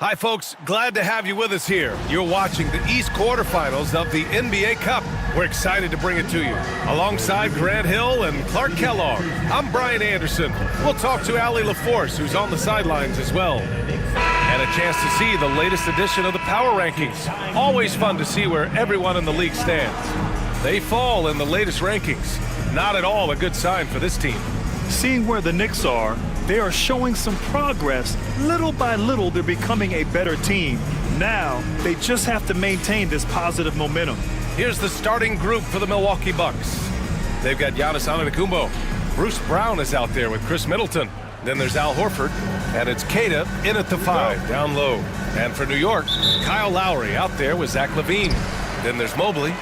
Hi, folks. Glad to have you with us here. You're watching the East quarterfinals of the NBA Cup. We're excited to bring it to you. Alongside Grant Hill and Clark Kellogg, I'm Brian Anderson. We'll talk to Allie LaForce, who's on the sidelines as well. And a chance to see the latest edition of the Power Rankings. Always fun to see where everyone in the league stands. They fall in the latest rankings. Not at all a good sign for this team. Seeing where the Knicks are, they are showing some progress. Little by little, they're becoming a better team. Now, they just have to maintain this positive momentum. Here's the starting group for the Milwaukee Bucks. They've got Giannis Antetokounmpo. Bruce Brown is out there with Chris Middleton. Then there's Al Horford. And it's Queta in at the 5, down low. And for New York, Kyle Lowry out there with Zach LaVine. Then there's Mobley.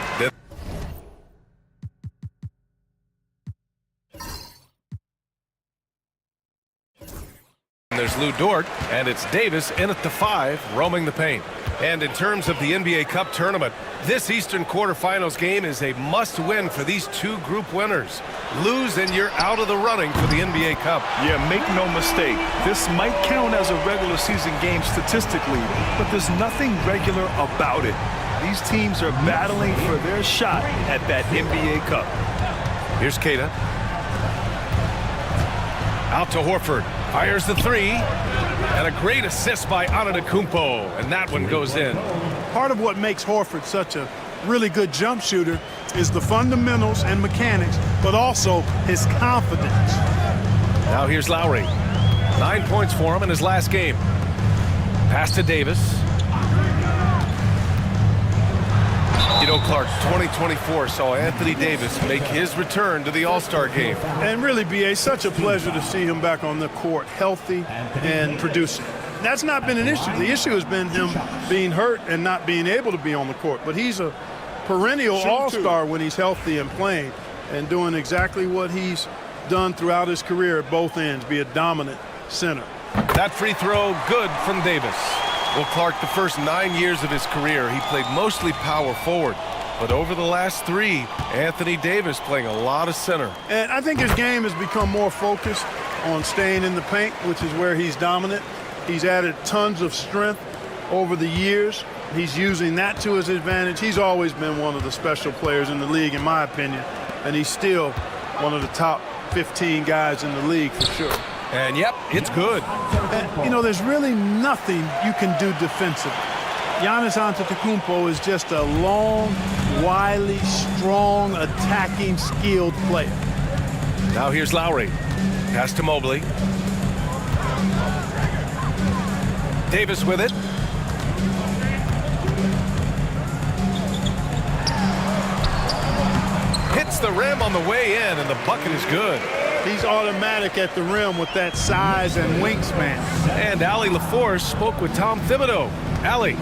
There's Lou Dort, and it's Davis in at the 5, roaming the paint. And in terms of the NBA Cup tournament, this Eastern quarterfinals game is a must-win for these two group winners. Lose and you're out of the running for the NBA Cup. Yeah, make no mistake. This might count as a regular season game statistically, but there's nothing regular about it. These teams are battling for their shot at that NBA Cup. Here's Queta. Out to Horford. Fires the 3, and a great assist by Antetokounmpo, and that one goes in. Part of what makes Horford such a really good jump shooter is the fundamentals and mechanics, but also his confidence. Now here's Lowry. 9 points for him in his last game. Pass to Davis. You know, Clark, 2024 saw Anthony Davis make his return to the All-Star game. And really, B.A., such a pleasure to see him back on the court, healthy and producing. That's not been an issue. The issue has been him being hurt and not being able to be on the court. But he's a perennial All-Star when he's healthy and playing and doing exactly what he's done throughout his career at both ends, be a dominant center. That free throw, good from Davis. Well, Clark, the first 9 years of his career, he played mostly power forward. But over the last 3, Anthony Davis playing a lot of center. And I think his game has become more focused on staying in the paint, which is where he's dominant. He's added tons of strength over the years. He's using that to his advantage. He's always been one of the special players in the league, in my opinion. And he's still one of the top 15 guys in the league for sure. And, yep, it's good. And, you know, there's really nothing you can do defensively. Giannis Antetokounmpo is just a long, wily, strong, attacking, skilled player. Now here's Lowry. Pass to Mobley. Davis with it. Hits the rim on the way in, and the bucket is good. He's automatic at the rim with that size and wingspan. And Allie LaForce spoke with Tom Thibodeau. Allie.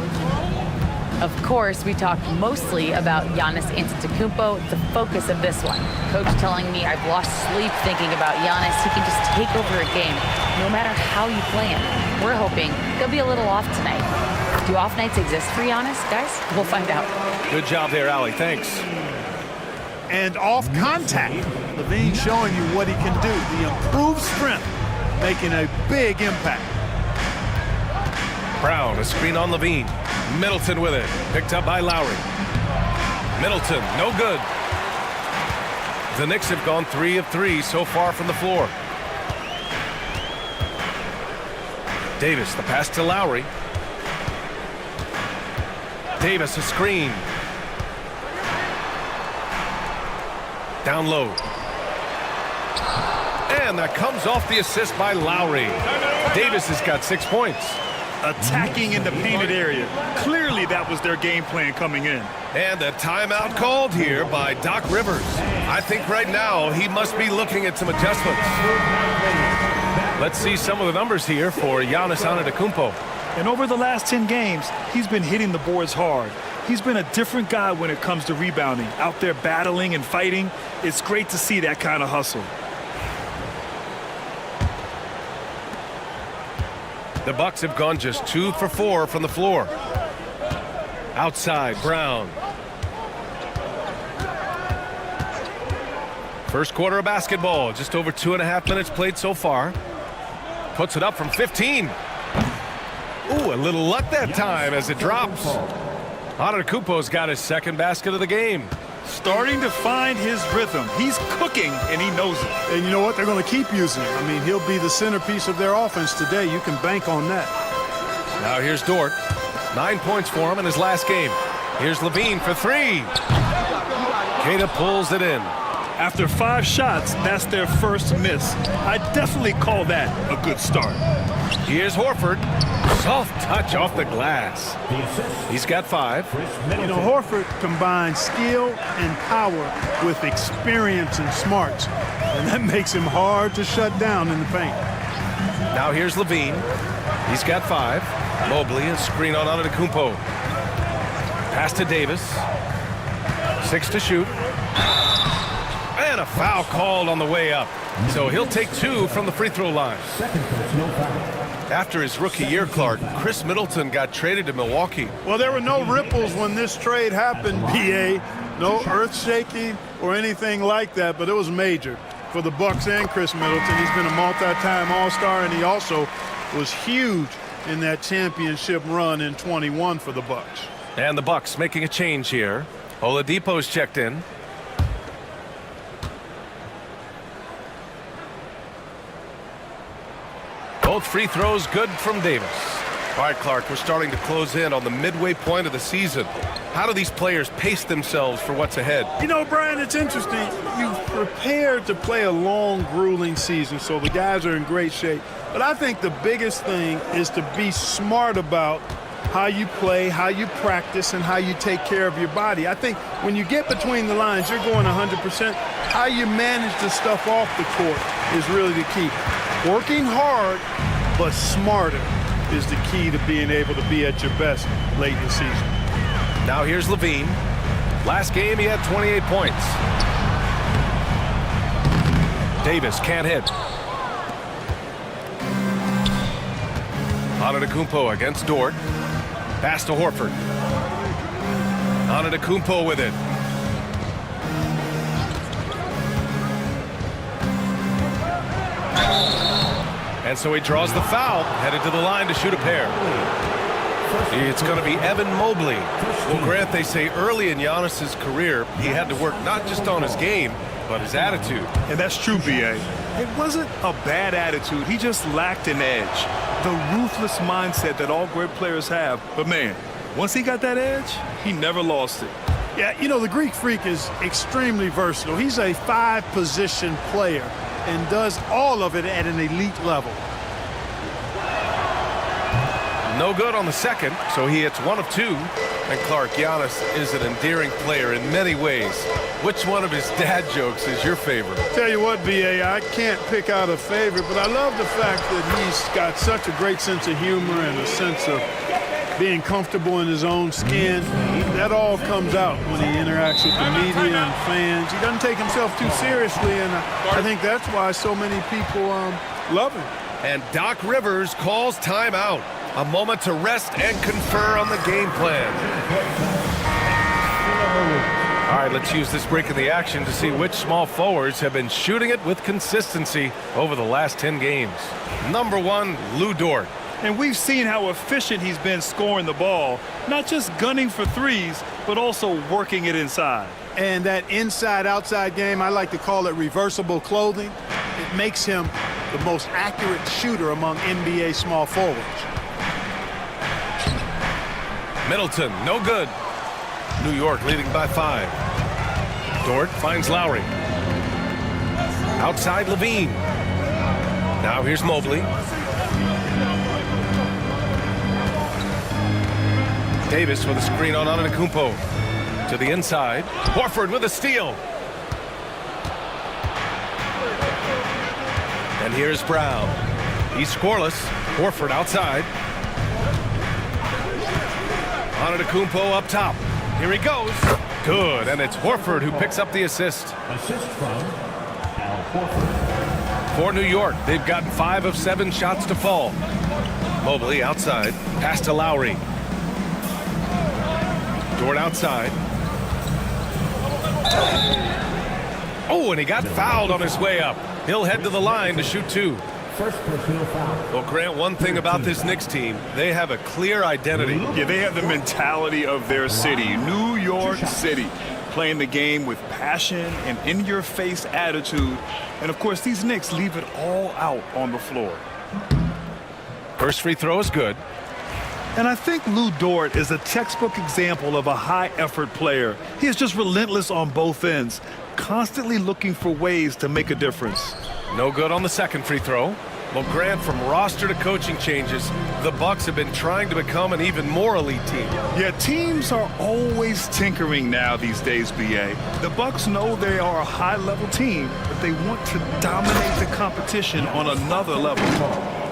Of course, we talked mostly about Giannis Antetokounmpo, the focus of this one. Coach telling me I've lost sleep thinking about Giannis. He can just take over a game, no matter how you play him. We're hoping he'll be a little off tonight. Do off nights exist for Giannis, guys? We'll find out. Good job there, Allie. Thanks. And off contact, LaVine showing you what he can do. The improved strength making a big impact. Brown, a screen on LaVine. Middleton with it, picked up by Lowry. Middleton, no good. The Knicks have gone 3 of 3 so far from the floor. Davis, the pass to Lowry. Davis, a screen. Down low. And that comes off the assist by Lowry. Davis has got 6 points. Attacking in the painted area. Clearly that was their game plan coming in. And a timeout called here by Doc Rivers. I think right now he must be looking at some adjustments. Let's see some of the numbers here for Giannis Antetokounmpo. And over the last 10 games, he's been hitting the boards hard. He's been a different guy when it comes to rebounding. Out there battling and fighting. It's great to see that kind of hustle. The Bucks have gone just 2 for 4 from the floor. Outside, Brown. First quarter of basketball, just over 2.5 minutes played so far. Puts it up from 15. Ooh, a little luck that time as it drops. Antetokounmpo's got his second basket of the game. Starting to find his rhythm. He's cooking, and he knows it. And you know what? They're going to keep using him. I mean, he'll be the centerpiece of their offense today. You can bank on that. Now here's Dort. 9 points for him in his last game. Here's Levine for three. Queta pulls it in. After 5 shots, that's their first miss. I definitely call that a good start. Here's Horford. Soft touch off the glass. He's got 5. You know, Horford combines skill and power with experience and smarts, and that makes him hard to shut down in the paint. Now here's Levine. He's got 5. Mobley, a screen on Antetokounmpo. Pass to Davis. 6 to shoot. And a foul called on the way up. So he'll take 2 from the free throw line. After his rookie year, Clark, Chris Middleton got traded to Milwaukee. Well, there were no ripples when this trade happened, B.A. No earth-shaking or anything like that, but it was major for the Bucks and Chris Middleton. He's been a multi-time All-Star, and he also was huge in that championship run in 21 for the Bucks. And the Bucks making a change here. Oladipo's checked in. Both free throws good from Davis. All right, Clark, we're starting to close in on the midway point of the season. How do these players pace themselves for what's ahead? You know, Brian, it's interesting. You've prepared to play a long, grueling season, so the guys are in great shape. But I think the biggest thing is to be smart about how you play, how you practice, and how you take care of your body. I think when you get between the lines, you're going 100%. How you manage the stuff off the court is really the key. Working hard, but smarter is the key to being able to be at your best late in the season. Now here's Levine. Last game, he had 28 points. Davis can't hit. Antetokounmpo against Dort. Pass to Horford. Antetokounmpo with it. And so he draws the foul, headed to the line to shoot a pair. It's going to be Evan Mobley. Well, Grant, they say early in Giannis's career, he had to work not just on his game, but his attitude. And that's true, B.A. It wasn't a bad attitude. He just lacked an edge. The ruthless mindset that all great players have. But, man, once he got that edge, he never lost it. Yeah, you know, the Greek Freak is extremely versatile. He's a 5-position player and does all of it at an elite level. No good on the second, so he hits 1 of 2. And Clark, Giannis is an endearing player in many ways. Which one of his dad jokes is your favorite? Tell you what, B.A., I can't pick out a favorite, but I love the fact that he's got such a great sense of humor and a sense of being comfortable in his own skin. That all comes out when he interacts with the media and fans. He doesn't take himself too seriously, and I think that's why so many people love him. And Doc Rivers calls timeout. A moment to rest and confer on the game plan. All right, let's use this break in the action to see which small forwards have been shooting it with consistency over the last 10 games. Number 1, Lu Dort. And we've seen how efficient he's been scoring the ball, not just gunning for threes, but also working it inside. And that inside-outside game, I like to call it reversible clothing. It makes him the most accurate shooter among NBA small forwards. Middleton, no good. New York leading by 5. Dort finds Lowry. Outside Levine. Now here's Mobley. Davis with a screen on Antetokounmpo. To the inside. Horford with a steal. And here's Brown. He's scoreless. Horford outside. Antetokounmpo up top. Here he goes. Good, and it's Horford who picks up the assist. Assist from Al Horford. For New York, they've gotten 5 of 7 shots to fall. Mobley outside. Pass to Lowry. Dort outside. Oh, and he got fouled on his way up. He'll head to the line to shoot 2. First personal foul. Well, Grant, one thing about this Knicks team, they have a clear identity. Yeah, they have the mentality of their city, New York City, playing the game with passion and in-your-face attitude. And, of course, these Knicks leave it all out on the floor. First free throw is good. And I think Lou Dort is a textbook example of a high-effort player. He is just relentless on both ends, constantly looking for ways to make a difference. No good on the second free throw. Well, Grant, from roster to coaching changes, the Bucks have been trying to become an even more elite team. Yeah, teams are always tinkering now these days, B.A. The Bucks know they are a high-level team, but they want to dominate the competition on another level.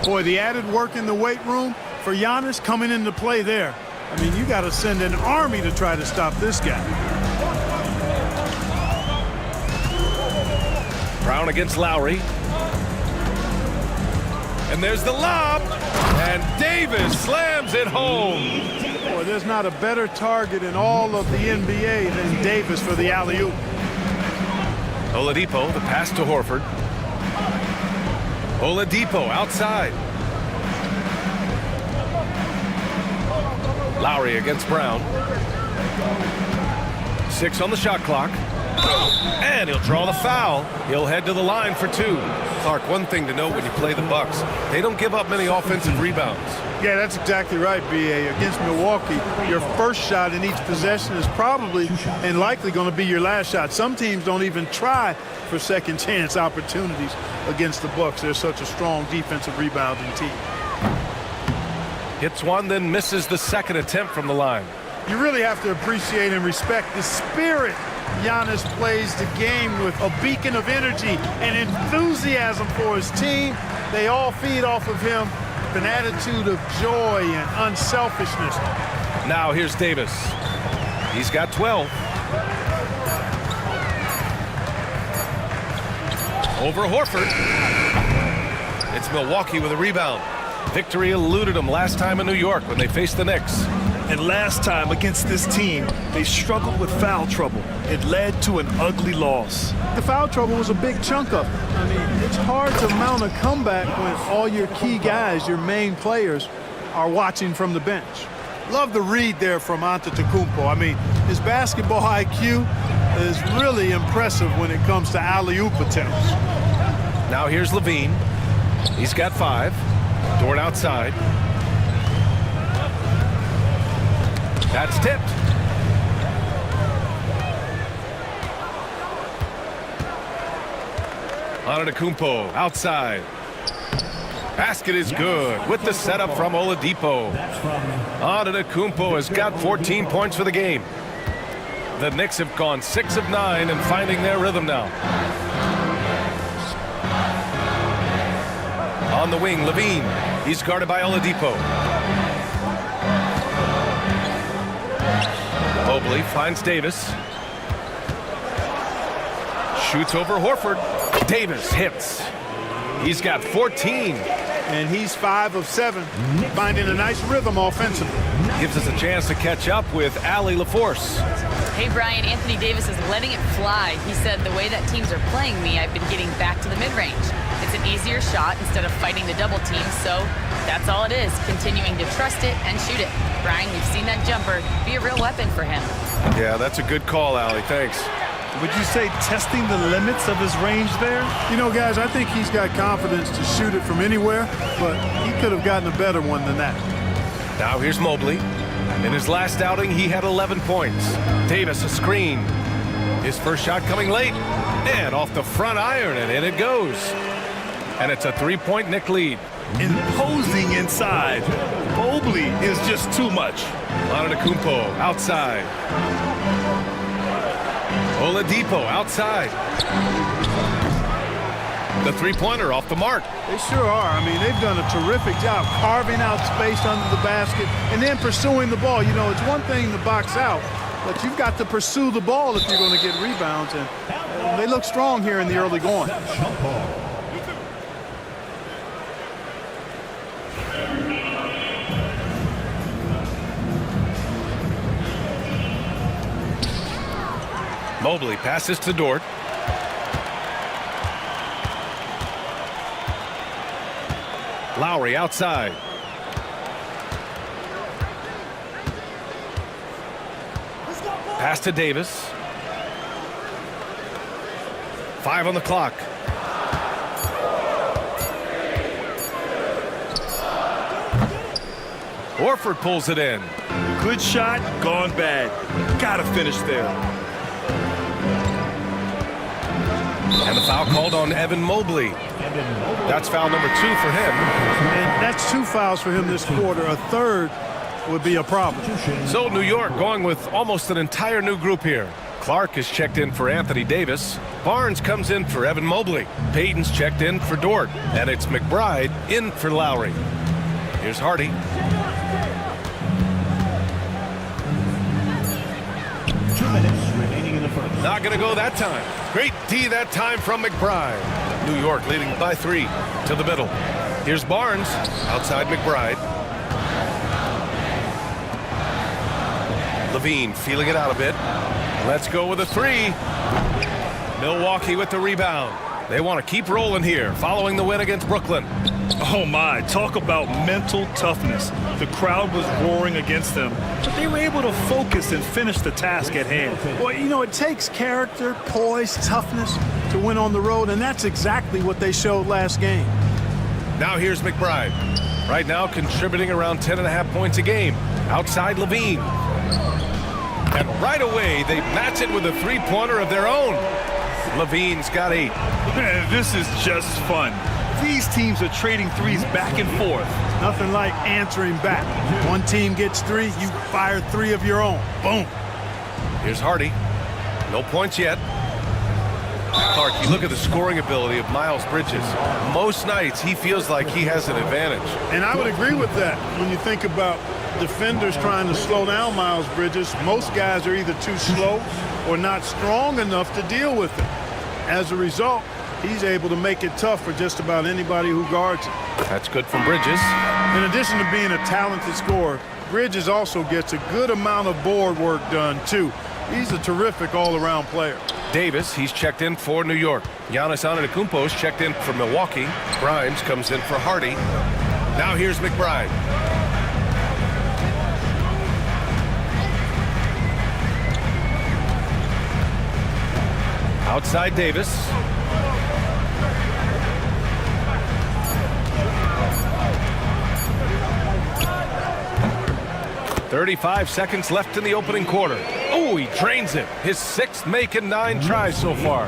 Boy, the added work in the weight room for Giannis coming into play there. I mean, you got to send an army to try to stop this guy. Brown against Lowry. And there's the lob. And Davis slams it home. Boy, there's not a better target in all of the NBA than Davis for the alley-oop. Oladipo, the pass to Horford. Oladipo outside. Lowry against Brown. 6 on the shot clock. And he'll draw the foul. He'll head to the line for 2. Clark, one thing to note when you play the Bucks, they don't give up many offensive rebounds. Yeah, that's exactly right, B.A. Against Milwaukee, your first shot in each possession is probably and likely going to be your last shot. Some teams don't even try for second chance opportunities against the Bucks. They're such a strong defensive rebounding team. Hits one, then misses the second attempt from the line. You really have to appreciate and respect the spirit Giannis plays the game with, a beacon of energy and enthusiasm for his team. They all feed off of him with an attitude of joy and unselfishness. Now here's Davis. He's got 12. Over Horford. It's Milwaukee with a rebound. Victory eluded them last time in New York when they faced the Knicks. And last time against this team, they struggled with foul trouble. It led to an ugly loss. The foul trouble was a big chunk of it. I mean, it's hard to mount a comeback when all your key guys, your main players, are watching from the bench. Love the read there from Antetokounmpo. I mean, his basketball IQ is really impressive when it comes to alley-oop attempts. Now here's Levine. He's got 5. Dort outside. That's tipped. Antetokounmpo outside. Basket is good with the setup from Oladipo. Antetokounmpo has got 14 points for the game. The Knicks have gone 6 of 9 and finding their rhythm now. On the wing, Levine. He's guarded by Oladipo. Mobley finds Davis. Shoots over Horford. Davis hits. He's got 14. And he's 5 of 7, finding a nice rhythm offensively. Gives us a chance to catch up with Allie LaForce. Hey, Brian, Anthony Davis is letting it fly. He said, the way that teams are playing me, I've been getting back to the mid-range. It's an easier shot instead of fighting the double team, so that's all it is, continuing to trust it and shoot it. Brian, we've seen that jumper be a real weapon for him. Yeah, that's a good call, Allie. Thanks. Would you say testing the limits of his range there? You know, guys, I think he's got confidence to shoot it from anywhere, but he could have gotten a better one than that. Now here's Mobley. In his last outing, he had 11 points. Davis a screen. His first shot coming late. And off the front iron, and in it goes. And it's a 3-point Knick lead. Imposing inside. Mobley is just too much. Antetokounmpo outside. Oladipo outside. The three-pointer off the mark. They sure are. I mean, they've done a terrific job carving out space under the basket and then pursuing the ball. You know, it's one thing to box out, but you've got to pursue the ball if you're going to get rebounds. And they look strong here in the early going. Mobley passes to Dort. Lowry outside. Pass to Davis. 5 on the clock. Horford pulls it in. Good shot, gone bad. Gotta finish there. And the foul called on Evan Mobley. That's foul number 2 for him. And that's 2 fouls for him this quarter. A third would be a problem. So New York going with almost an entire new group here. Clark is checked in for Anthony Davis. Barnes comes in for Evan Mobley. Payton's checked in for Dort. And it's McBride in for Lowry. Here's Hardy. 2 minutes remaining in the first. Not going to go that time. Great D that time from McBride. New York leading by 3 to the middle. Here's Barnes outside McBride. Levine feeling it out a bit. Let's go with a 3. Milwaukee with the rebound. They want to keep rolling here following the win against Brooklyn. Oh my, talk about mental toughness. The crowd was roaring against them, but they were able to focus and finish the task at hand. Well, you know, it takes character, poise, toughness to win on the road, and that's exactly what they showed last game. Now here's McBride. Right now contributing around 10.5 points a game. Outside Levine. And right away, they match it with a 3-pointer of their own. Levine's got 8. Man, this is just fun. These teams are trading threes back and forth. Nothing like answering back. One team gets 3, you fire 3 of your own. Boom. Here's Hardy. No points yet. Clark, you look at the scoring ability of Miles Bridges. Most nights, he feels like he has an advantage. And I would agree with that. When you think about defenders trying to slow down Miles Bridges, most guys are either too slow or not strong enough to deal with it. As a result, he's able to make it tough for just about anybody who guards him. That's good from Bridges. In addition to being a talented scorer, Bridges also gets a good amount of board work done, too. He's a terrific all-around player. Davis, he's checked in for New York. Giannis Antetokounmpo's checked in for Milwaukee. Grimes comes in for Hardy. Now here's McBride. Outside Davis. "35 seconds left in the opening quarter." Oh, he drains it. His 6th make in 9 tries so far.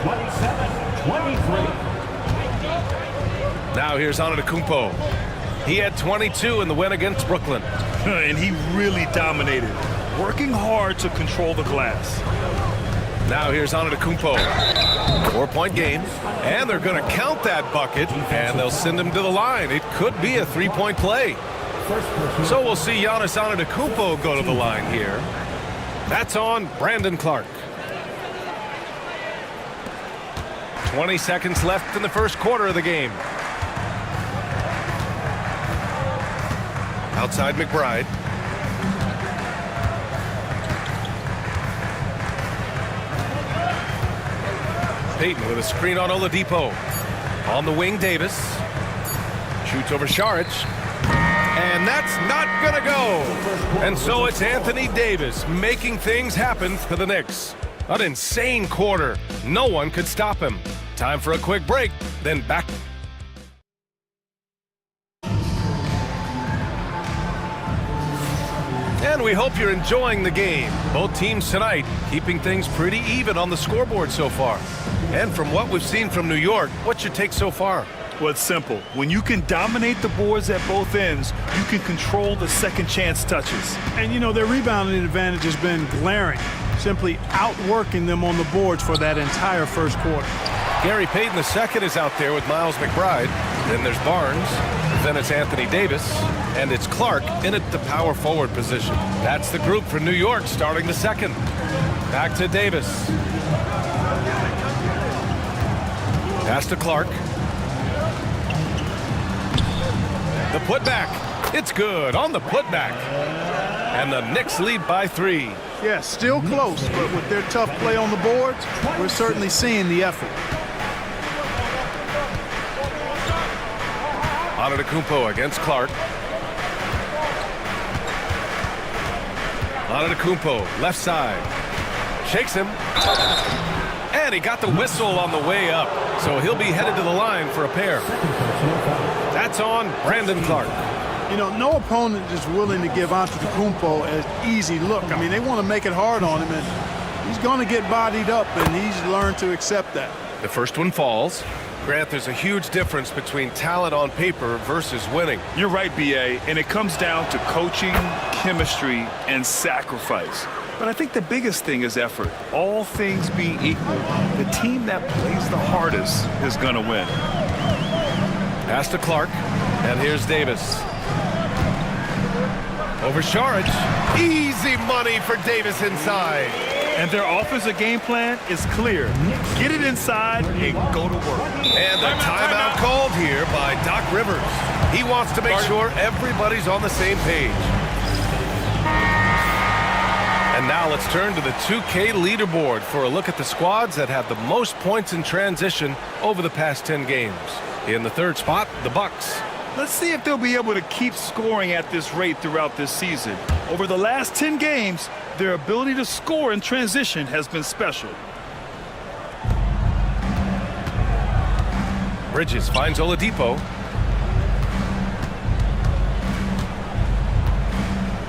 27-23. Now here's Antetokounmpo. He had 22 in the win against Brooklyn. And he really dominated, working hard to control the glass. Now here's Antetokounmpo. 4-point game. And they're going to count that bucket, and they'll send him to the line. It could be a 3-point play. So we'll see Giannis Antetokounmpo go to the line here. That's on Brandon Clark. 20 seconds left in the first quarter of the game. Outside McBride. Payton with a screen on Oladipo. On the wing, Davis. Shoots over Saric. And that's not going to go. And so it's Anthony Davis making things happen for the Knicks. An insane quarter. No one could stop him. Time for a quick break, then back. And we hope you're enjoying the game. Both teams tonight keeping things pretty even on the scoreboard so far. And from what we've seen from New York, what's your take so far? Well, it's simple. When you can dominate the boards at both ends, you can control the second chance touches. And, you know, their rebounding advantage has been glaring, simply outworking them on the boards for that entire first quarter. Gary Payton II is out there with Miles McBride. Then there's Barnes. Then it's Anthony Davis. And it's Clark in at the power forward position. That's the group for New York starting the second. Back to Davis. Pass to Clark. The putback. It's good on the putback. And the Knicks lead by 3. Yeah, still close, but with their tough play on the boards, we're certainly seeing the effort. Antetokounmpo against Clark. Antetokounmpo, left side. Shakes him. And he got the whistle on the way up. So he'll be headed to the line for a pair. That's on Brandon Clark. You know, no opponent is willing to give Antetokounmpo an easy look. I mean, they want to make it hard on him, and he's going to get bodied up, and he's learned to accept that. The first one falls. Grant, there's a huge difference between talent on paper versus winning. You're right, B.A., and it comes down to coaching, chemistry, and sacrifice. But I think the biggest thing is effort. All things being equal, the team that plays the hardest is going to win. Pass to Clark, and here's Davis. Over Saric. Easy money for Davis inside. And their offensive game plan is clear. Get it inside and go to work. And a timeout called here by Doc Rivers. He wants to make sure everybody's on the same page. And now let's turn to the 2K leaderboard for a look at the squads that have the most points in transition over the past 10 games. In the third spot, the Bucks. Let's see if they'll be able to keep scoring at this rate throughout this season. Over the last 10 games, their ability to score in transition has been special. Bridges finds Oladipo.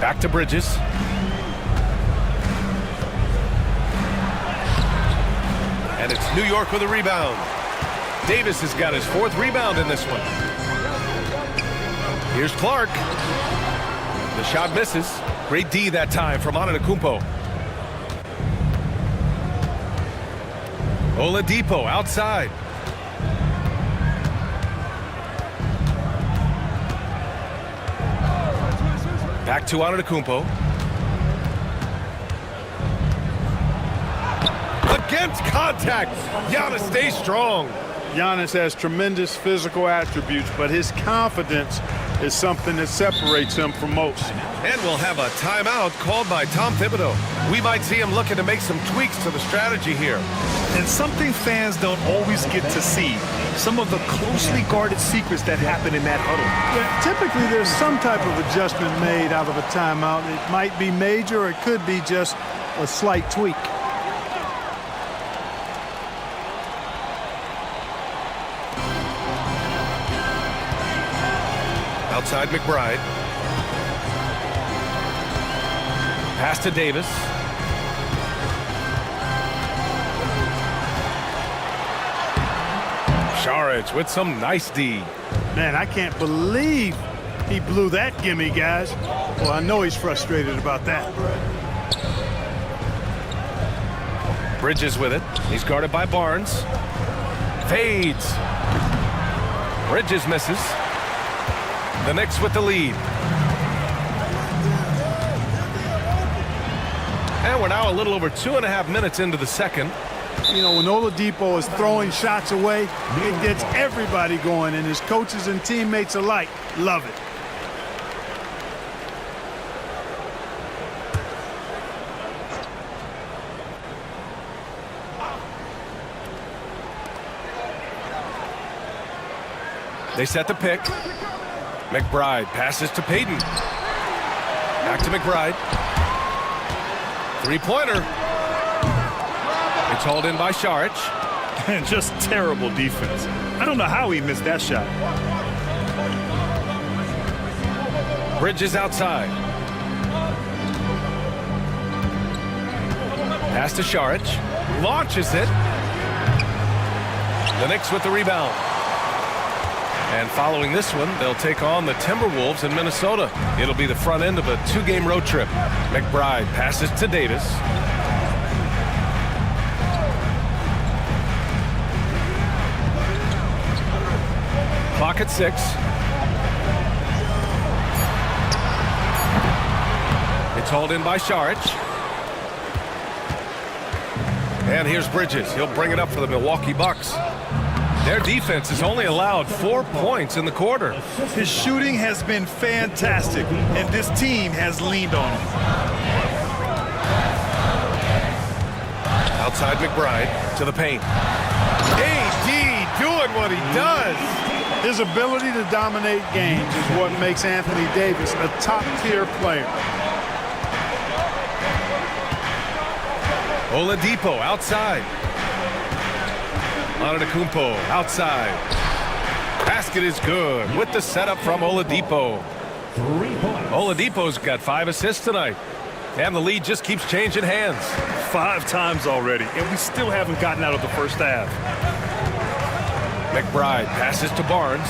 Back to Bridges. And it's New York with a rebound. Davis has got his fourth rebound in this one. Here's Clark. The shot misses. Great D that time from Antetokounmpo. Oladipo outside. Back to Antetokounmpo. Against contact. Giannis stays strong. Giannis has tremendous physical attributes, but his confidence is something that separates him from most. And we'll have a timeout called by Tom Thibodeau. We might see him looking to make some tweaks to the strategy here. And something fans don't always get to see. Some of the closely guarded secrets that happen in that huddle. Yeah, typically, there's some type of adjustment made out of a timeout. It might be major, or it could be just a slight tweak. Outside McBride. Pass to Davis. Saric with some nice D. Man, I can't believe he blew that gimme, guys. Well, I know he's frustrated about that. Bridges with it. He's guarded by Barnes. Fades. Bridges misses. The Knicks with the lead. And we're now a little over 2.5 minutes into the second. You know, when Oladipo is throwing shots away, it gets everybody going, and his coaches and teammates alike love it. They set the pick. McBride passes to Payton. Back to McBride. Three-pointer. It's hauled in by Saric. And just terrible defense. I don't know how he missed that shot. Bridges outside. Pass to Saric. Launches it. The Knicks with the rebound. And following this one, they'll take on the Timberwolves in Minnesota. It'll be the front end of a 2-game road trip. McBride passes to Davis. Clock at 6. It's hauled in by Saric. And here's Bridges. He'll bring it up for the Milwaukee Bucks. Their defense has only allowed 4 points in the quarter. His shooting has been fantastic, and this team has leaned on him. Outside McBride to the paint. AD doing what he does. His ability to dominate games is what makes Anthony Davis a top-tier player. Oladipo outside. Antetokounmpo outside. Basket is good with the setup from Oladipo. 3 points. Oladipo's got 5 assists tonight. And the lead just keeps changing hands. 5 times already, and we still haven't gotten out of the first half. McBride passes to Barnes.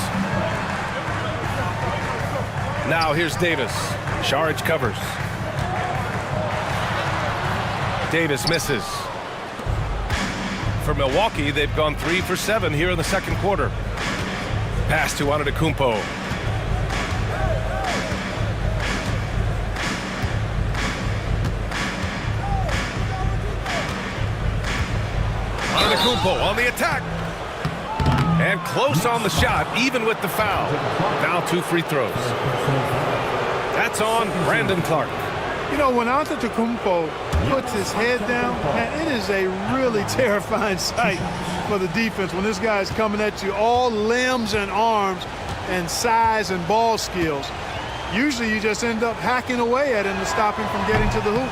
Now here's Davis. Saric covers. Davis misses. For Milwaukee, they've gone 3 for 7 here in the second quarter. Pass to Antetokounmpo. Antetokounmpo on the attack. And close on the shot, even with the foul. Now 2 free throws. That's on Brandon Clark. You know, when Antetokounmpo puts his head down, man, it is a really terrifying sight for the defense when this guy's coming at you, all limbs and arms and size and ball skills. Usually you just end up hacking away at him to stop him from getting to the hoop.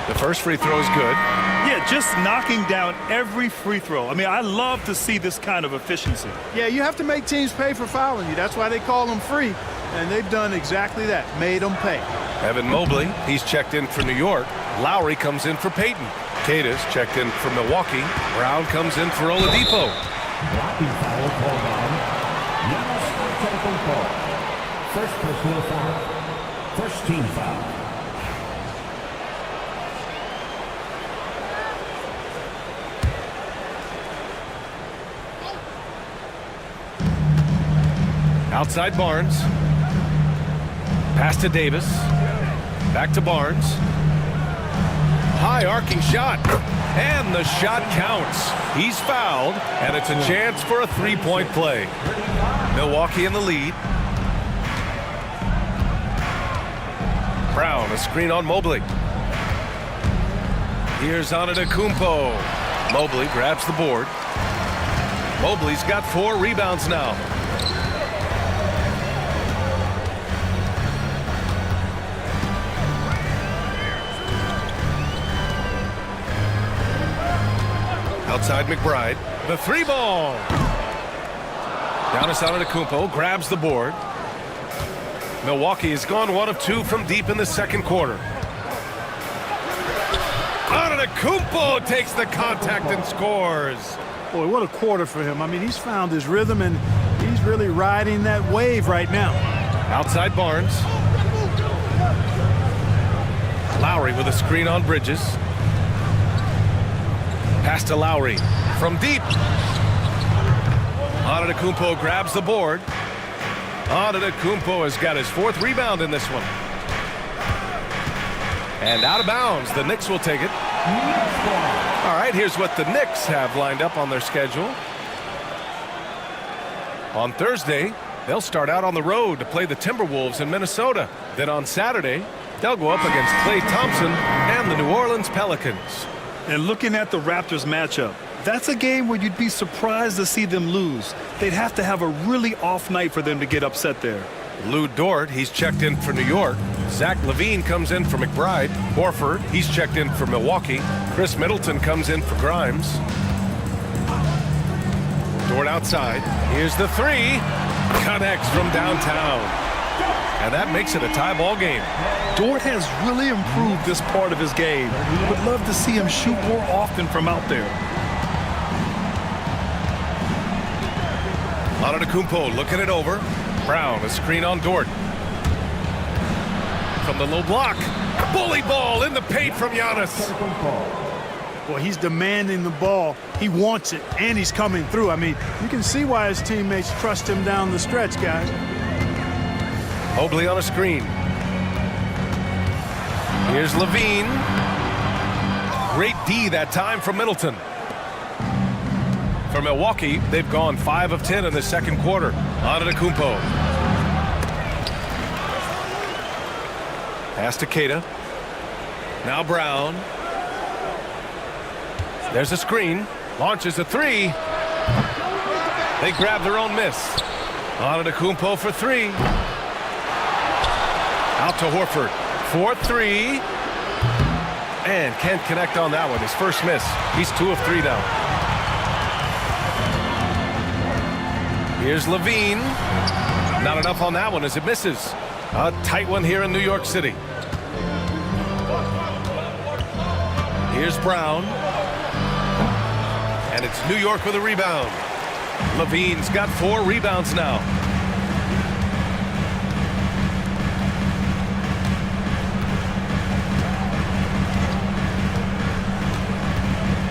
The first free throw is good. Yeah, just knocking down every free throw. I mean, I love to see this kind of efficiency. Yeah, you have to make teams pay for fouling you. That's why they call them free. And they've done exactly that, made them pay. Evan Mobley, he's checked in for New York. Lowry comes in for Peyton. Cada's checked in for Milwaukee. Brown comes in for Oladipo. Blocking foul called on Giannis Antetokounmpo. First personal foul. First team foul. Outside Barnes. Pass to Davis. Back to Barnes. High arcing shot. And the shot counts. He's fouled, and it's a chance for a three-point play. Milwaukee in the lead. Brown, a screen on Mobley. Here's Antetokounmpo. Mobley grabs the board. Mobley's got 4 rebounds now. Outside McBride. The 3-ball. Giannis Antetokounmpo grabs the board. Milwaukee has gone 1 of 2 from deep in the second quarter. Antetokounmpo takes the contact and scores. Boy, what a quarter for him. I mean, he's found his rhythm, and he's really riding that wave right now. Outside Barnes. Lowry with a screen on Bridges. Pass to Lowry from deep. Antetokounmpo grabs the board. Antetokounmpo has got his 4th rebound in this one. And out of bounds. The Knicks will take it. All right, here's what the Knicks have lined up on their schedule. On Thursday, they'll start out on the road to play the Timberwolves in Minnesota. Then on Saturday, they'll go up against Klay Thompson and the New Orleans Pelicans. And looking at the Raptors matchup, that's a game where you'd be surprised to see them lose. They'd have to have a really off night for them to get upset there. Lou Dort, he's checked in for New York. Zach LaVine comes in for McBride. Horford, he's checked in for Milwaukee. Chris Middleton comes in for Grimes. Dort outside. Here's the 3. Connects from downtown. And that makes it a tie ball game. Dort has really improved this part of his game. Would love to see him shoot more often from out there. Antetokounmpo looking it over. Brown, a screen on Dort. From the low block. Bully ball in the paint from Giannis. Well, he's demanding the ball. He wants it, and he's coming through. I mean, you can see why his teammates trust him down the stretch, guys. Mobley on a screen. Here's LaVine. Great D that time from Middleton. For Milwaukee, they've gone 5 of 10 in the second quarter. Antetokounmpo. Pass to Cada. Now Brown. There's a screen. Launches a 3. They grab their own miss. Antetokounmpo for three. Out to Horford for three. And can't connect on that one. His first miss. He's 2 of 3 now. Here's Levine. Not enough on that one as it misses. A tight one here in New York City. Here's Brown. And it's New York with a rebound. Levine's got 4 rebounds now.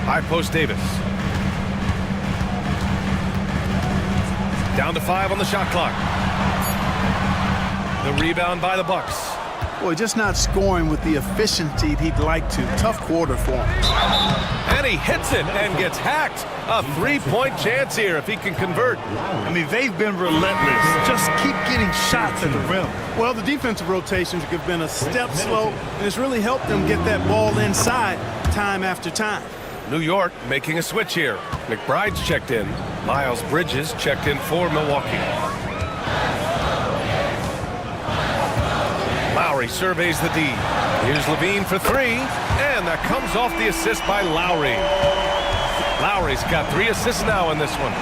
High post Davis. Down to 5 on the shot clock. The rebound by the Bucks. Boy, just not scoring with the efficiency he'd like to. Tough quarter for him. And he hits it and gets hacked. A 3-point chance here if he can convert. I mean, they've been relentless. Just keep getting shots at the rim. Well, the defensive rotations have been a step slow, and it's really helped them get that ball inside time after time. New York making a switch here. McBride's checked in. Miles Bridges checked in for Milwaukee. Lowry surveys the D. Here's Levine for 3, and that comes off the assist by Lowry. Lowry's got 3 assists now in this one.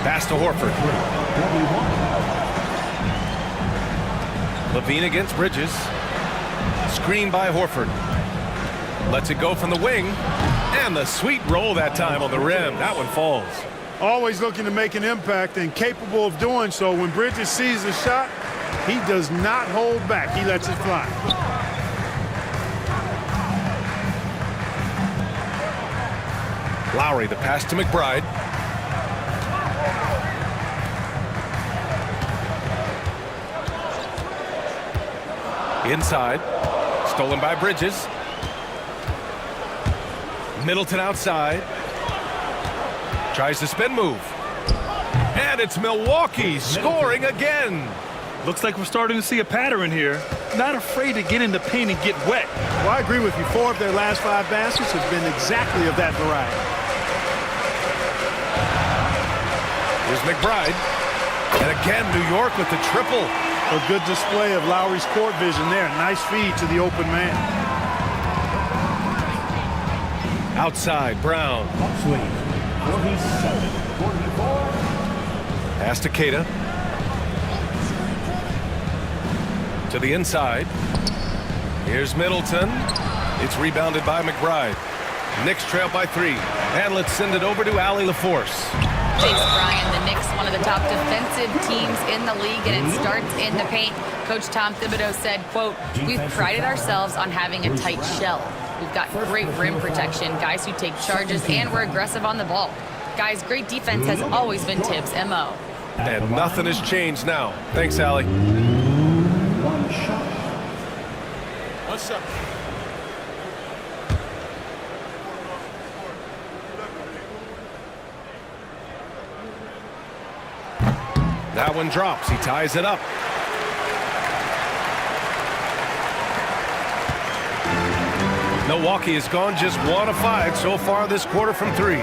Pass to Horford. Levine against Bridges. Screen by Horford. Lets it go from the wing. And the sweet roll that time on the rim. That one falls. Always looking to make an impact and capable of doing so. When Bridges sees the shot, he does not hold back. He lets it fly. Lowry, the pass to McBride. Inside. Stolen by Bridges. Middleton outside. Tries to spin move. And it's Milwaukee scoring again. Looks like we're starting to see a pattern here. Not afraid to get in the paint and get wet. Well, I agree with you. 4 of their last 5 baskets have been exactly of that variety. Here's McBride. And again, New York with the triple. A good display of Lowry's court vision there. Nice feed to the open man. Outside, Brown. 47, 44. Pass to Keita. To the inside. Here's Middleton. It's rebounded by McBride. Knicks trail by 3. And let's send it over to Allie LaForce. Thanks, Brian. The Knicks, one of the top defensive teams in the league, and it starts in the paint. Coach Tom Thibodeau said, quote, "We've prided ourselves on having a tight shell. We've got great rim protection, guys who take charges, and we're aggressive on the ball. Guys, great defense has always been Tibbs' MO." And nothing has changed now. Thanks, Allie. What's up? That one drops. He ties it up. Milwaukee has gone just 1 of 5 so far this quarter from 3.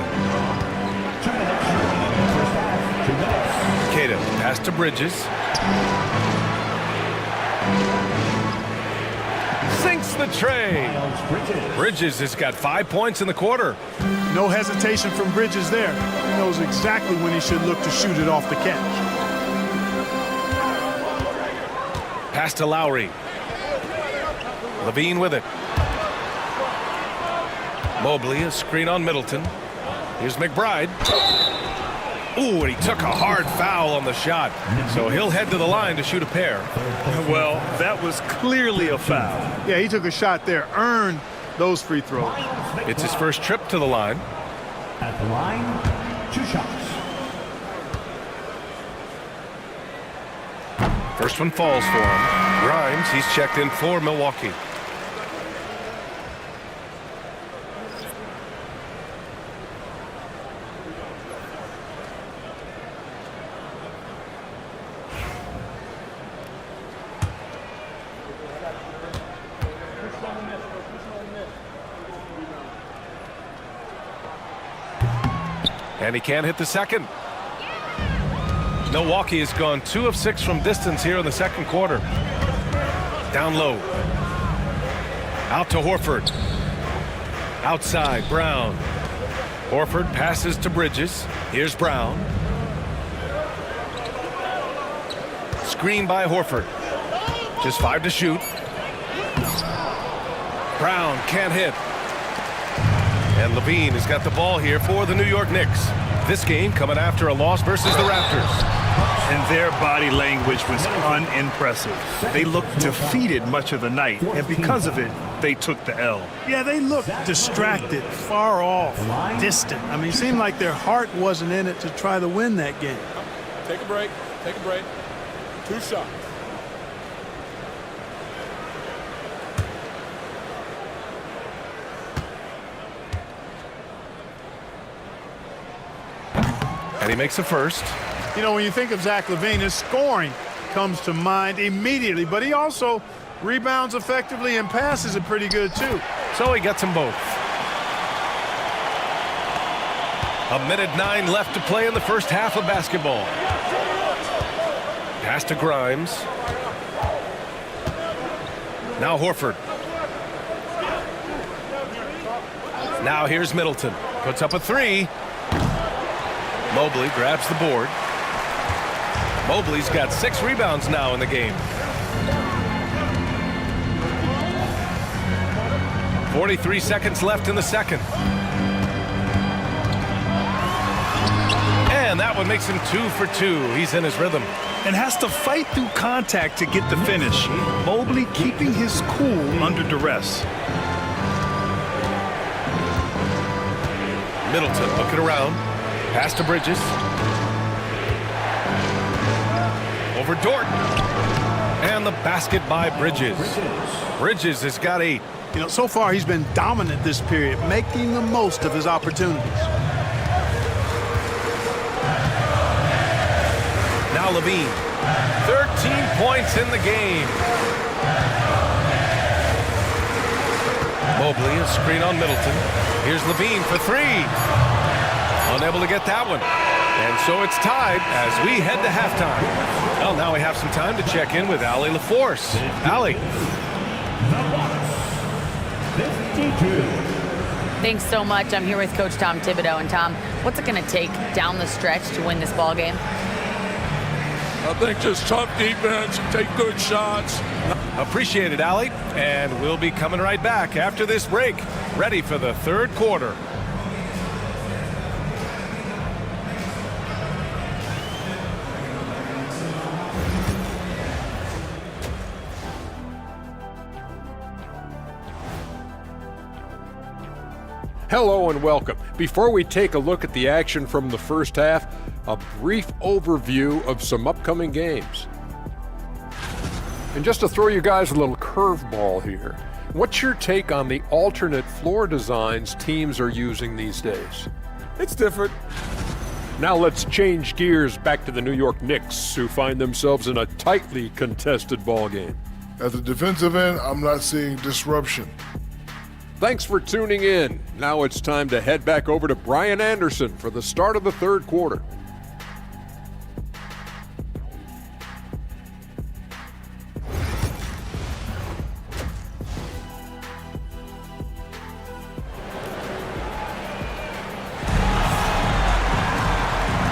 Keita, pass to Bridges. Sinks the tray. Bridges has got 5 points in the quarter. No hesitation from Bridges there. He knows exactly when he should look to shoot it off the catch. Pass to Lowry. Levine with it. Mobley, a screen on Middleton. Here's McBride. Ooh, and he took a hard foul on the shot. So he'll head to the line to shoot a pair. Well, that was clearly a foul. Yeah, he took a shot there. Earned those free throws. It's his first trip to the line. At the line, 2 shots. First one falls for him. Grimes, he's checked in for Milwaukee. And he can't hit the second. Milwaukee has gone 2 of 6 from distance here in the second quarter. Down low. Out to Horford. Outside, Brown. Horford passes to Bridges. Here's Brown. Screen by Horford. Just 5 to shoot. Brown can't hit. And Levine has got the ball here for the New York Knicks. This game coming after a loss versus the Raptors. And their body language was unimpressive. They looked defeated much of the night, and because of it, they took the L. Yeah, they looked distracted, far off, distant. I mean, it seemed like their heart wasn't in it to try to win that game. Take a break. Take a break. 2 shots. And he makes a first. You know, when you think of Zach LaVine, his scoring comes to mind immediately, but he also rebounds effectively and passes it pretty good, too. So he gets them both. 1:09 left to play in the first half of basketball. Pass to Grimes. Now Horford. Now here's Middleton. Puts up a 3. Mobley grabs the board. Mobley's got 6 rebounds now in the game. 43 seconds left in the second. And that one makes him 2 for 2. He's in his rhythm. And has to fight through contact to get the finish. Mobley keeping his cool under duress. Middleton looking around. Pass to Bridges. Over Dort. And the basket by Bridges. Bridges has got 8. You know, so far he's been dominant this period, making the most of his opportunities. Now Levine. 13 points in the game. Mobley, a screen on Middleton. Here's Levine for 3. Unable to get that one. And so it's tied as we head to halftime. Well, now we have some time to check in with Allie LaForce. Allie. Thanks so much. I'm here with Coach Tom Thibodeau. And Tom, what's it going to take down the stretch to win this ball game? I think just tough defense, take good shots. Appreciate it, Allie. And we'll be coming right back after this break. Ready for the third quarter. Hello and welcome. Before we take a look at the action from the first half, a brief overview of some upcoming games. And just to throw you guys a little curveball here, what's your take on the alternate floor designs teams are using these days? It's different. Now let's change gears back to the New York Knicks, who find themselves in a tightly contested ball game. At the defensive end, I'm not seeing disruption. Thanks for tuning in. Now it's time to head back over to Brian Anderson for the start of the third quarter.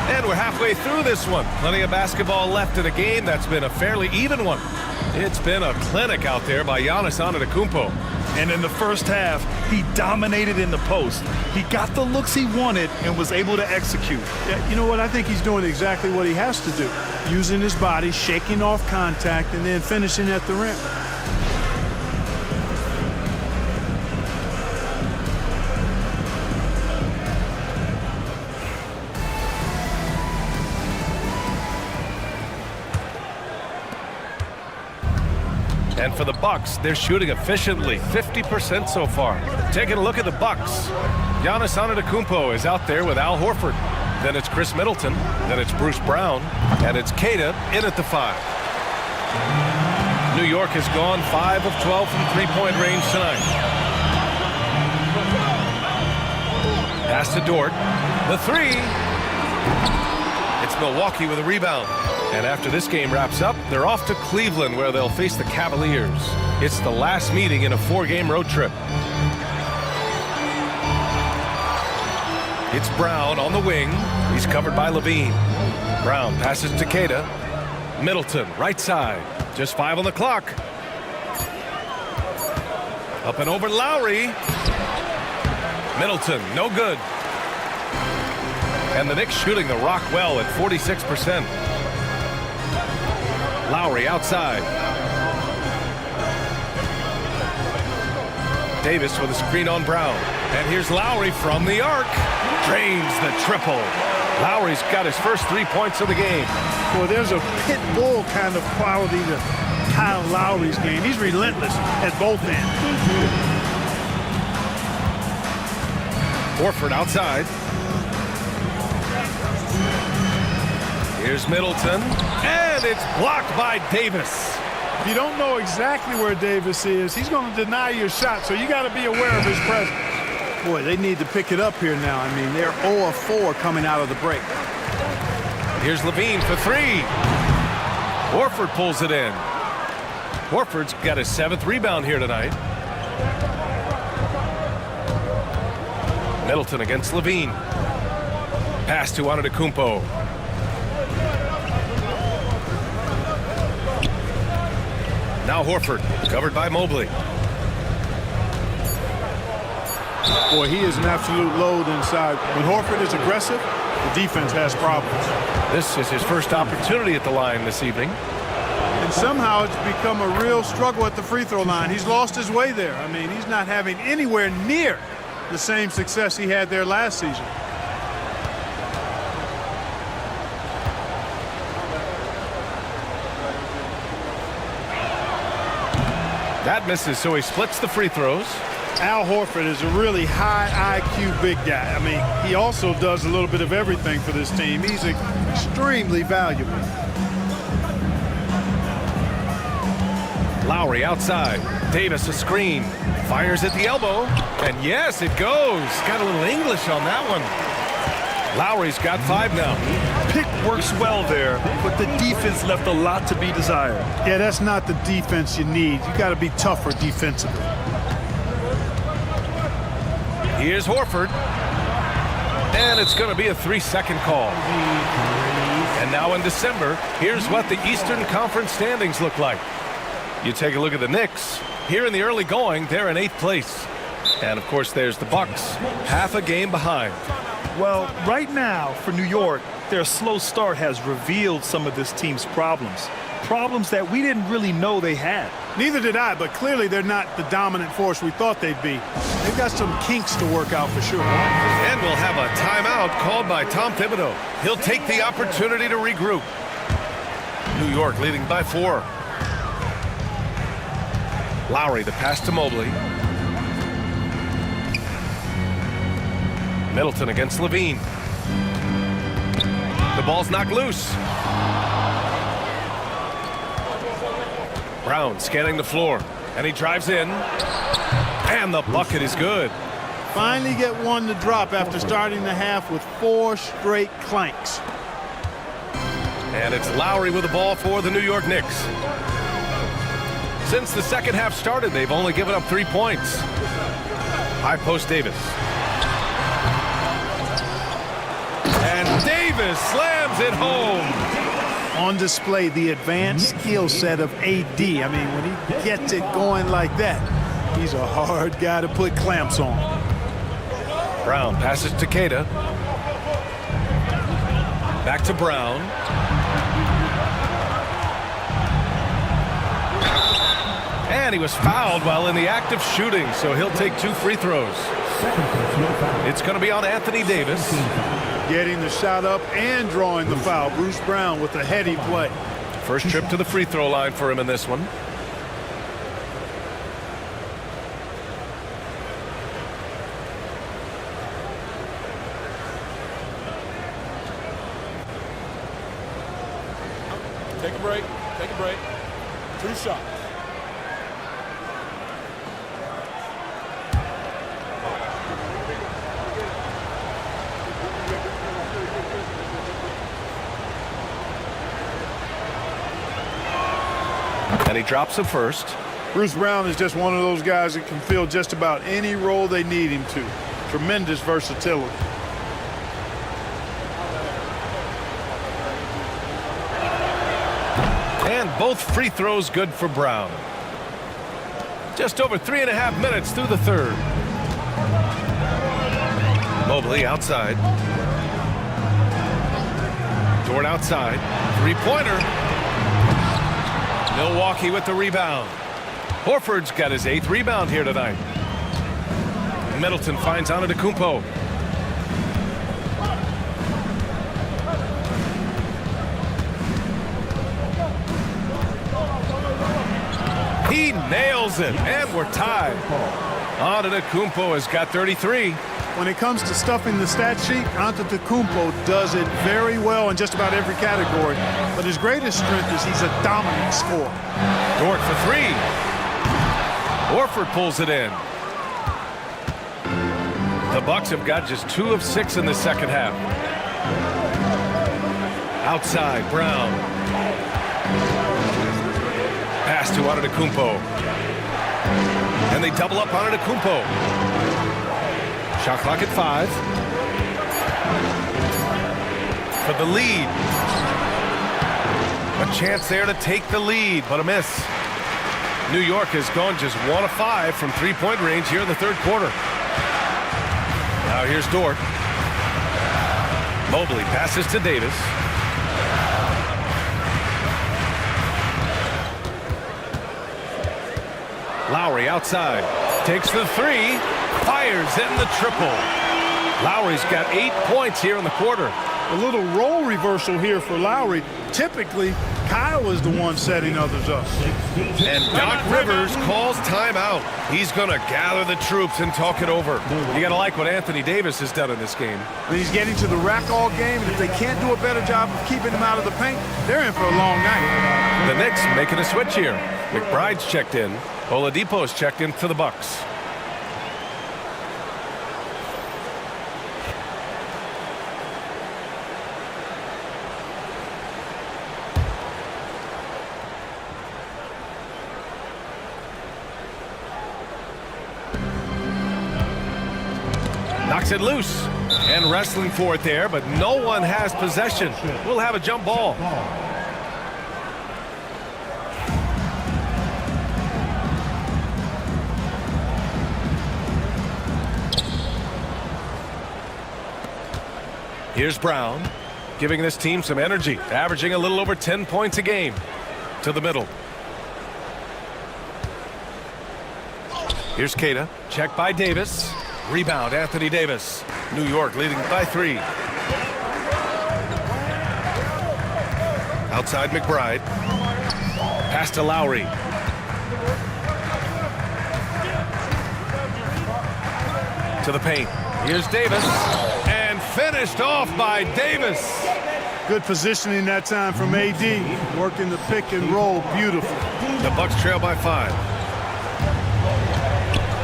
And we're halfway through this one. Plenty of basketball left in a game that's been a fairly even one. It's been a clinic out there by Giannis Antetokounmpo. And in the first half, he dominated in the post. He got the looks he wanted and was able to execute. Yeah, you know what? I think he's doing exactly what he has to do. Using his body, shaking off contact, and then finishing at the rim. And for the Bucks, they're shooting efficiently, 50% so far. Taking a look at the Bucks. Giannis Antetokounmpo is out there with Al Horford. Then it's Chris Middleton. Then it's Bruce Brown. And it's Queta in at the 5. New York has gone 5 of 12 from three-point range tonight. Pass to Dort. The three. It's Milwaukee with a rebound. And after this game wraps up, they're off to Cleveland where they'll face the Cavaliers. It's the last meeting in a 4-game road trip. It's Brown on the wing. He's covered by Levine. Brown passes to Queta. Middleton, right side. Just 5 on the clock. Up and over Lowry. Middleton, no good. And the Knicks shooting the rock well at 46%. Lowry outside. Davis with a screen on Brown. And here's Lowry from the arc. Drains the triple. Lowry's got his first 3 points of the game. Well, there's a pit bull kind of quality to Kyle Lowry's game. He's relentless at both ends. Horford outside. Here's Middleton. And it's blocked by Davis. If you don't know exactly where Davis is, he's going to deny your shot, so you got to be aware of his presence. Boy, they need to pick it up here now. I mean, they're 0 of 4 coming out of the break. Here's Levine for 3. Horford pulls it in. Horford's got his 7th rebound here tonight. Middleton against Levine. Pass to Antetokounmpo. Now Horford, covered by Mobley. Boy, he is an absolute load inside. When Horford is aggressive, the defense has problems. This is his first opportunity at the line this evening. And somehow it's become a real struggle at the free throw line. He's lost his way there. I mean, he's not having anywhere near the same success he had there last season. That misses, so he splits the free throws. Al Horford is a really high IQ big guy. I mean, he also does a little bit of everything for this team. He's extremely valuable. Lowry outside. Davis a screen. Fires at the elbow. And yes, it goes. Got a little English on that one. Lowry's got 5 now. Pick works well there, but the defense left a lot to be desired. Yeah, that's not the defense you need. You got to be tougher defensively. Here's Horford. And it's going to be a 3-second call. And now in December, here's what the Eastern Conference standings look like. You take a look at the Knicks. Here in the early going, they're in 8th place. And, of course, there's the Bucks, half a game behind. Well, right now, for New York, their slow start has revealed some of this team's problems. Problems that we didn't really know they had. Neither did I, but clearly they're not the dominant force we thought they'd be. They've got some kinks to work out for sure. And we'll have a timeout called by Tom Thibodeau. He'll take the opportunity to regroup. New York leading by 4. Lowry, the pass to Mobley. Middleton against Levine. The ball's knocked loose. Brown scanning the floor, and he drives in. And the bucket is good. Finally get one to drop after starting the half with 4 straight clanks. And it's Lowry with the ball for the New York Knicks. Since the second half started, they've only given up 3 points. High post Davis. And Davis slams it home. On display, the advanced skill set of AD. I mean, when he gets it going like that, he's a hard guy to put clamps on. Brown passes to Queta. Back to Brown. And he was fouled while in the act of shooting, so he'll take 2 free throws. It's going to be on Anthony Davis. Getting the shot up and drawing the foul. Bruce Brown with a heady play. First trip to the free throw line for him in this one. Take a break. Take a break. 2 shots. And he drops it first. Bruce Brown is just one of those guys that can fill just about any role they need him to. Tremendous versatility. And both free throws good for Brown. Just over 3.5 minutes through the third. Mobley outside. Dort outside. Three-pointer. Milwaukee with the rebound. Horford's got his 8th rebound here tonight. Middleton finds Antetokounmpo. He nails it, and we're tied. Antetokounmpo has got 33. When it comes to stuffing the stat sheet, Antetokounmpo does it very well in just about every category. But his greatest strength is he's a dominant scorer. Dort for 3. Horford pulls it in. The Bucks have got just 2 of 6 in the second half. Outside, Brown. Pass to Antetokounmpo. And they double up Antetokounmpo. Shot clock at 5. For the lead. A chance there to take the lead, but a miss. New York has gone just 1 of 5 from three-point range here in the third quarter. Now here's Dort. Mobley passes to Davis. Lowry outside. Takes the 3. Fires in the triple. Lowry's got 8 points here in the quarter. A little role reversal here for Lowry. Typically, Kyle is the one setting others up. And Doc Rivers calls timeout. He's going to gather the troops and talk it over. You got to like what Anthony Davis has done in this game. And he's getting to the rack all game, and if they can't do a better job of keeping him out of the paint, they're in for a long night. The Knicks making a switch here. McBride's checked in. Oladipo's checked in for the Bucks. Knocks it loose and wrestling for it there, but no one has possession. We'll have a jump ball. Here's Brown, giving this team some energy, averaging a little over 10 points a game. To the middle. Here's Queta, checked by Davis. Rebound, Anthony Davis. New York leading by 3. Outside McBride. Pass to Lowry. To the paint. Here's Davis. And finished off by Davis. Good positioning that time from AD. Working the pick and roll beautiful. The Bucks trail by 5.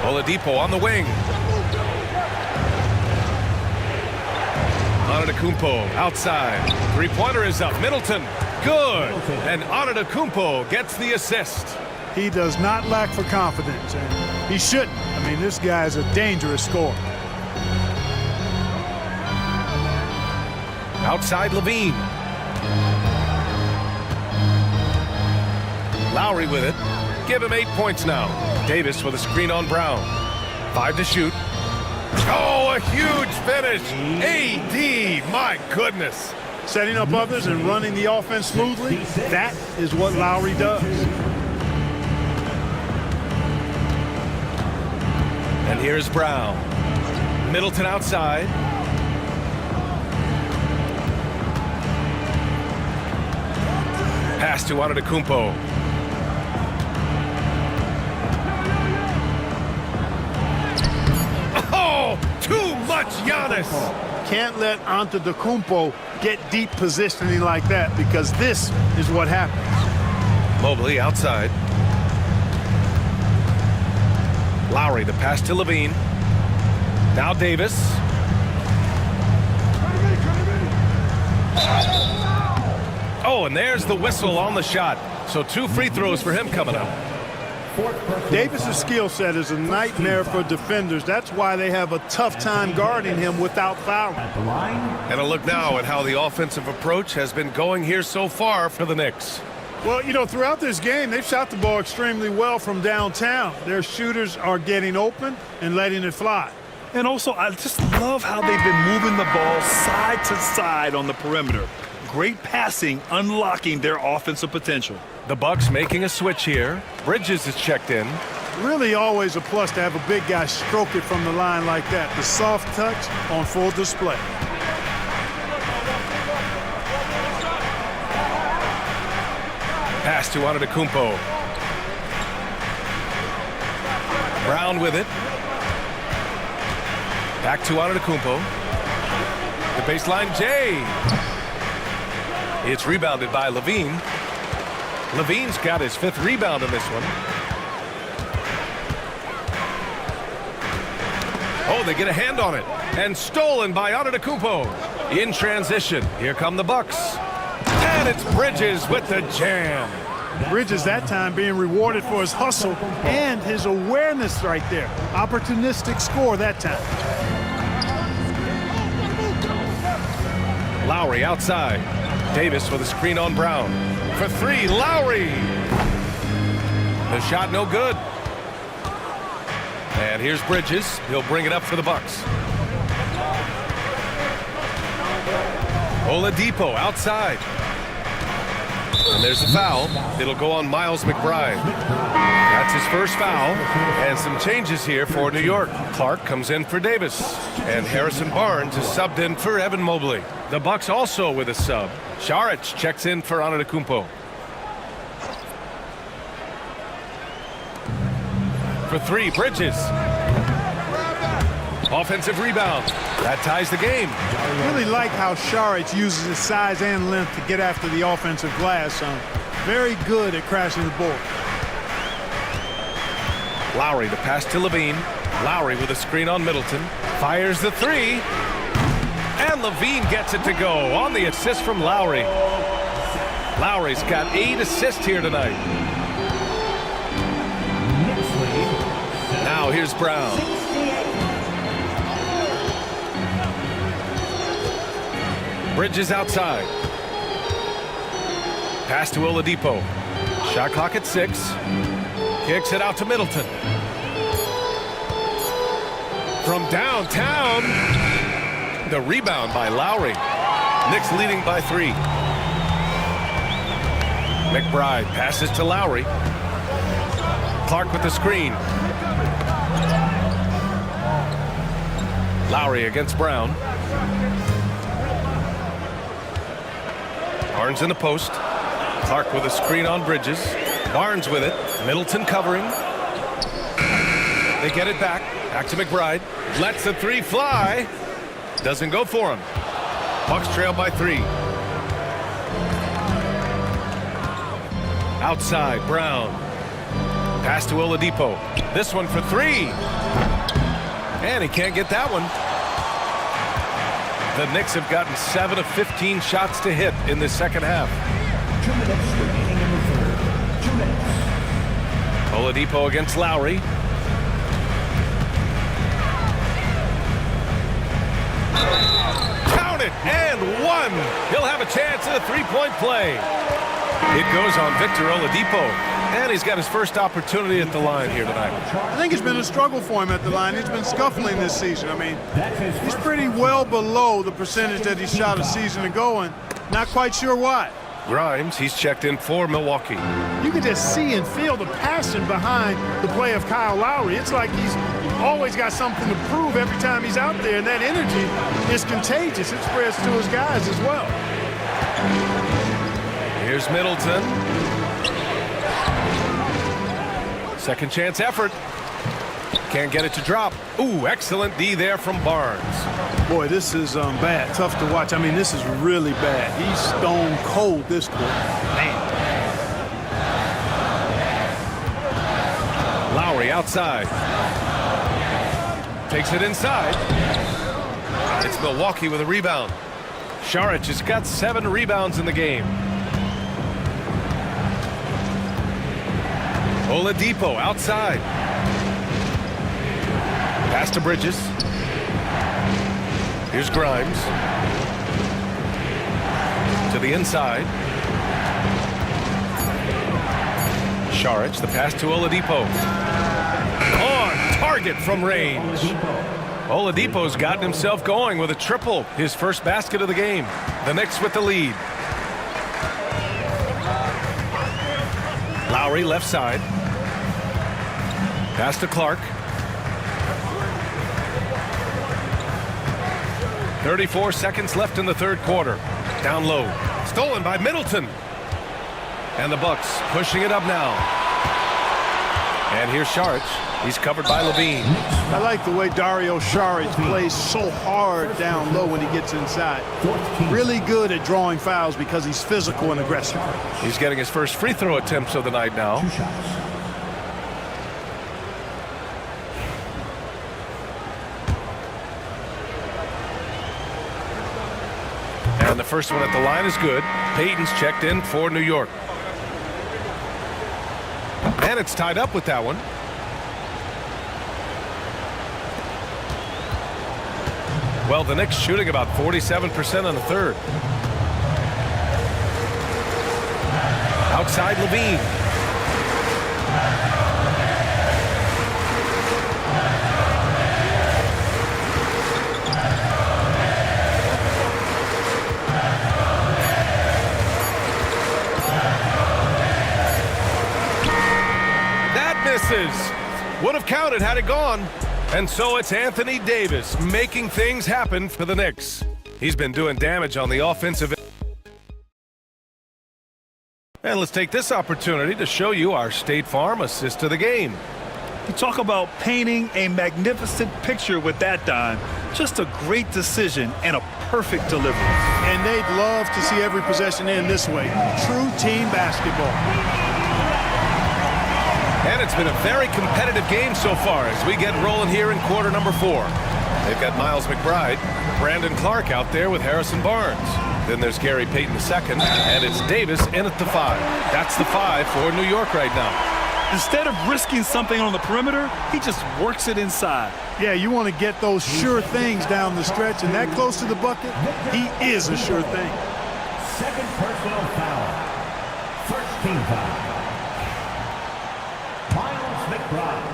Oladipo on the wing. Antetokounmpo outside. Three-pointer is up. Middleton, good. And Antetokounmpo gets the assist. He does not lack for confidence, and he shouldn't. I mean, this guy is a dangerous scorer. Outside Levine. Lowry with it. Give him 8 points now. Davis with a screen on Brown. 5 to shoot. Oh, a huge finish. AD, my goodness. Setting up others and running the offense smoothly, that is what Lowry does. And here's Brown. Middleton outside. Pass to Antetokounmpo. Oh, too much Giannis. Can't let Antetokounmpo get deep positioning like that, because this is what happens. Mobley outside. Lowry, the pass to Levine. Now Davis. Oh, and there's the whistle on the shot. So 2 free throws for him coming up. Davis's skill set is a nightmare for defenders. That's why they have a tough time guarding him without fouling. And a look now at how the offensive approach has been going here so far for the Knicks. Well, you know, throughout this game, they've shot the ball extremely well from downtown. Their shooters are getting open and letting it fly. And also, I just love how they've been moving the ball side to side on the perimeter. Great passing, unlocking their offensive potential. The Bucks making a switch here. Bridges is checked in. Really always a plus to have a big guy stroke it from the line like that. The soft touch on full display. Pass to Antetokounmpo. Brown with it. Back to Antetokounmpo. The baseline, Jay. It's rebounded by Levine. Levine's got his 5th rebound in this one. Oh, they get a hand on it. And stolen by Antetokounmpo. In transition, here come the Bucks. And it's Bridges with the jam. Bridges that time being rewarded for his hustle and his awareness right there. Opportunistic score that time. Lowry outside. Davis with a screen on Brown. For 3, Lowry. The shot no good. And here's Bridges. He'll bring it up for the Bucks. Oladipo outside. And there's the foul. It'll go on Miles McBride. That's his first foul. And some changes here for New York. Clark comes in for Davis. And Harrison Barnes is subbed in for Evan Mobley. The Bucks also with a sub. Saric checks in for Antetokounmpo. For 3, Bridges. Offensive rebound. That ties the game. I really like how Saric uses his size and length to get after the offensive glass. Very good at crashing the board. Lowry, the pass to Levine. Lowry with a screen on Middleton. Fires the 3. And Levine gets it to go on the assist from Lowry. Lowry's got 8 assists here tonight. Now here's Brown. Bridges outside. Pass to Oladipo. Shot clock at 6. Kicks it out to Middleton. From downtown. The rebound by Lowry. Knicks leading by 3. McBride passes to Lowry. Clark with the screen. Lowry against Brown. Barnes in the post. Clark with a screen on Bridges. Barnes with it. Middleton covering. They get it back. Back to McBride. Lets the 3 fly. Doesn't go for him. Bucks trail by 3. Outside, Brown. Pass to Oladipo. This one for 3. And he can't get that one. The Knicks have gotten 7 of 15 shots to hit in the second half. 2 minutes remaining in the third. 2 minutes. Oladipo against Lowry. Count it, and 1. He'll have a chance at a 3-point play. It goes on Victor Oladipo. And he's got his first opportunity at the line here tonight. I think it's been a struggle for him at the line. He's been scuffling this season. I mean, he's pretty well below the percentage that he shot a season ago, and not quite sure why. Grimes, he's checked in for Milwaukee. You can just see and feel the passion behind the play of Kyle Lowry. It's like he's always got something to prove every time he's out there, and that energy is contagious. It spreads to his guys as well. Here's Middleton. Second chance effort. Can't get it to drop. Ooh, excellent D there from Barnes. Boy, this is bad. Tough to watch. I mean, this is really bad. He's stone cold this quarter. Man. Lowry outside. Takes it inside. It's Milwaukee with a rebound. Saric has got 7 rebounds in the game. Oladipo outside. Pass to Bridges. Here's Grimes. To the inside. Saric, the pass to Oladipo. On target from range. Oladipo's gotten himself going with a triple, his first basket of the game. The Knicks with the lead. Lowry left side. Pass to Clark. 34 seconds left in the third quarter. Down low. Stolen by Middleton. And the Bucks pushing it up now. And here's Saric. He's covered by Levine. I like the way Dario Saric plays so hard down low when he gets inside. Really good at drawing fouls because he's physical and aggressive. He's getting his first free throw attempts of the night now. And the first one at the line is good. Payton's checked in for New York. And it's tied up with that one. Well, the Knicks shooting about 47% on the third. Outside Levine. That misses. Would have counted had it gone. And so it's Anthony Davis making things happen for the Knicks. He's been doing damage on the offensive end. And let's take this opportunity to show you our State Farm assist of the game. You talk about painting a magnificent picture with that dime. Just a great decision and a perfect delivery. And they'd love to see every possession end this way. True team basketball. And it's been a very competitive game so far as we get rolling here in quarter number 4. They've got Miles McBride, Brandon Clark out there with Harrison Barnes. Then there's Gary Payton II, and it's Davis in at the 5. That's the 5 for New York right now. Instead of risking something on the perimeter, he just works it inside. Yeah, you want to get those sure things down the stretch, and that close to the bucket, he is a sure thing. Second personal foul. First team foul. Miles McBride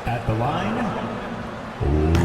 at the line.